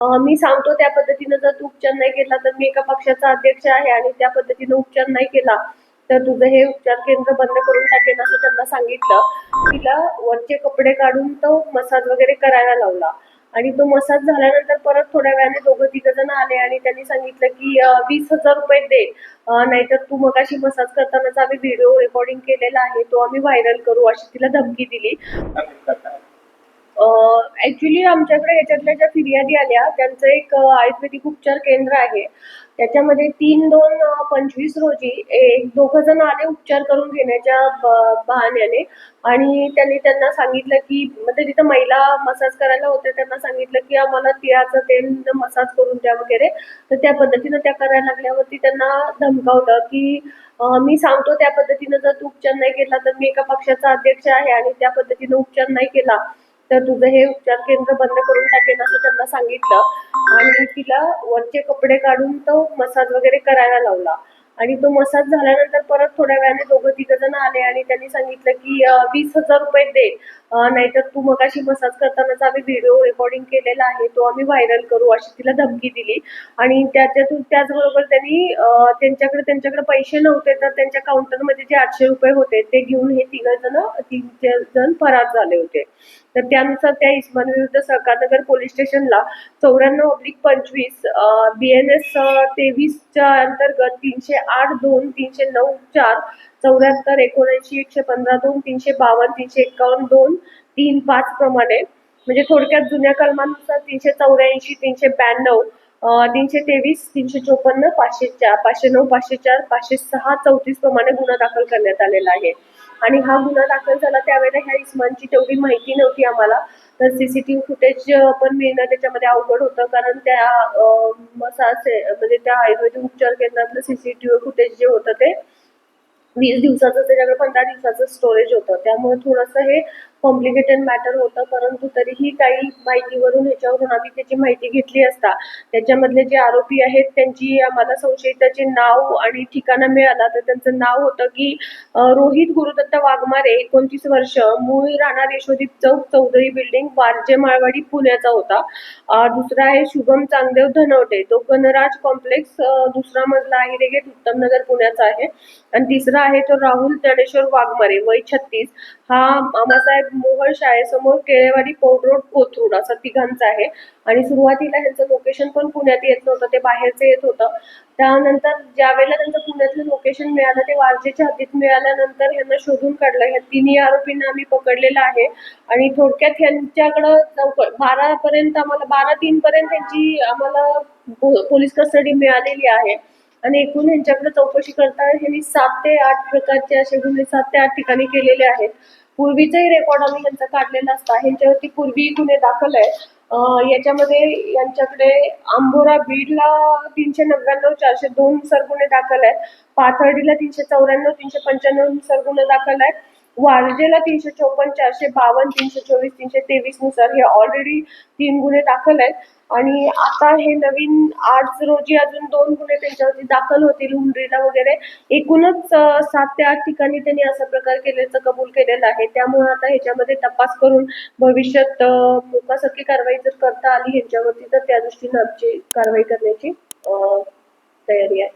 मी सांगतो त्या पद्धतीनं जर तू उपचार नाही केला तर मी एका पक्षाचा अध्यक्ष आहे आणि त्या पद्धतीनं उपचार नाही केला तर तुझं हे उपचार केंद्र बंद करून टाकेन असं त्यांना सांगितलं. तिला वरचे कपडे काढून तो मसाज वगैरे करायला लावला आणि तो मसाज झाल्यानंतर परत थोड्या वेळाने दोघं तिघ जण आले आणि त्यांनी सांगितलं की 20,000 रुपये दे, नाहीतर तू मगाशी मसाज करतानाचा आम्ही व्हिडिओ रेकॉर्डिंग केलेला आहे तो आम्ही व्हायरल करू, अशी तिला धमकी दिली. ऍक्च्युली आमच्याकडे याच्यातल्या ज्या फिर्यादी आल्या त्यांचं एक आयुर्वेदिक उपचार केंद्र आहे. त्याच्यामध्ये 3/2/25 रोजी एक दोघं जण आले उपचार करून घेण्याच्या बहाण्याने आणि त्यांनी त्यांना सांगितलं की म्हणजे तिथं महिला मसाज करायला होत्या, त्यांना सांगितलं की आम्हाला तिळाचं तेल मसाज करून द्या वगैरे. तर त्या पद्धतीनं त्या करायला लागल्यावरती त्यांना धमकावलं की मी सांगतो त्या पद्धतीनं जर तू उपचार नाही केला तर मी एका पक्षाचा अध्यक्ष आहे आणि त्या पद्धतीनं उपचार नाही केला तर तुझं हे उपचार केंद्र बंद करून टाकेन असं त्यांना सांगितलं आणि तिला वरचे कपडे काढून तो मसाज वगैरे करायला लावला आणि तो मसाज झाल्यानंतर परत थोड्या वेळाने दोघं तिघ जण आले आणि त्यांनी सांगितलं की 20,000 रुपये दे, नाहीतर तू मगाशी मसाज करतानाचा आम्ही व्हिडिओ रेकॉर्डिंग केलेला आहे तो आम्ही व्हायरल करू, अशी तिला धमकी दिली. आणि त्याच्यातून त्याचबरोबर त्यांनी त्यांच्याकडे पैसे नव्हते तर त्यांच्या काउंटरमध्ये जे 800 रुपये होते ते घेऊन हे तीन जण फरार झाले होते. तर त्यानुसार त्या इस्मानविरुद्ध सहकारनगर पोलीस स्टेशनला 94/25 BNS 23च्या अंतर्गत 308/2 309/4 74 115 2 352 351 2 3 5 प्रमाणे, म्हणजे थोडक्यात जुन्या कलमानुसार 384 392 323 354 504 509 504 506 34 प्रमाणे गुन्हा दाखल करण्यात आलेला आहे. आणि हा गुन्हा दाखल झाला त्यावेळेला ह्या इस्मानची तेवढी माहिती नव्हती आम्हाला. तर सीसीटीव्ही फुटेज पण मिळणं त्याच्यामध्ये अवघड होतं कारण त्या मसाज म्हणजे त्या आयुर्वेदिक उपचार केंद्रातलं सीसीटीव्ही फुटेज जे होतं ते 20 दिवसाचं, त्याच्याकडे 15 दिवसाचं स्टोरेज होतं, त्यामुळे थोडंसं हे कॉम्प्लिकेटेड मॅटर होतं. परंतु तरीही काही माहितीवरून ह्याच्यावरून आम्ही त्याची माहिती घेतली असता त्याच्यामधले जे आरोपी आहेत त्यांची आम्हाला संशयिताचे नाव आणि ठिकाणा मिळाला. तर त्यांचं नाव होतं की रोहित गुरुदत्त वाघमारे 29 वर्ष, मूळ राहणार यशोदीप चौक, चौधरी बिल्डिंग, वारजे माळवाडी, पुण्याचा होता. दुसरा आहे शुभम चांगदेव धनवटे, तो गणराज कॉम्प्लेक्स, दुसरा मजला आहे गेट, उत्तम नगर, पुण्याचा आहे. आणि तिसरा आहे तो राहुल ज्ञानेश्वर वाघमारे, वय 36, हा मामासाहेब मोहोळ शाळेसमोर केळेवाडी पौड रोड, कोथरूड, असा तिघांचा आहे. आणि सुरुवातीला ह्यांचं लोकेशन पण पुण्यात येत नव्हतं, ते बाहेरचं येत होतं. त्यानंतर ज्या वेळेला त्यांचं पुण्यातलं लोकेशन मिळालं ते वारजेच्या हद्दीत मिळाल्यानंतर ह्यांना शोधून काढलं. ह्या तिन्ही आरोपींना आम्ही पकडलेलं आहे आणि थोडक्यात ह्यांच्याकडं 12 आम्हाला 12/3 त्यांची आम्हाला पोलीस कस्टडी मिळालेली आहे. आणि एकूण ह्यांच्याकडे चौकशी करता ह्यांनी 7 ते 8 प्रकारचे असे गुन्हे 7 ते 8 ठिकाणी केलेले आहेत. पूर्वीचाही रेकॉर्ड आम्ही ह्यांचा काढलेला असता, ह्यांच्यावरती पूर्वी गुन्हे दाखल आहे. याच्यामध्ये यांच्याकडे आंबोरा बीडला 399 402 नुसार गुन्हे दाखल आहेत, पाथर्डीला 394 395 नुसार गुन्हे दाखल आहेत, वारजेला 354 452 324 323 नुसार हे ऑलरेडी 3 गुन्हे दाखल आहेत. आणि आता हे नवीन आज रोजी अजून 2 गुन्हे त्यांच्यावरती दाखल होतील हुंडरीला वगैरे. एकूणच 7 ते 8 ठिकाणी त्यांनी असा प्रकार केल्याचं कबूल केलेलं आहे. त्यामुळे आता ह्याच्यामध्ये तपास करून भविष्यात मोकासारखी कारवाई जर करता आली ह्यांच्यावरती तर त्या दृष्टीनं आमची कारवाई करण्याची तयारी आहे.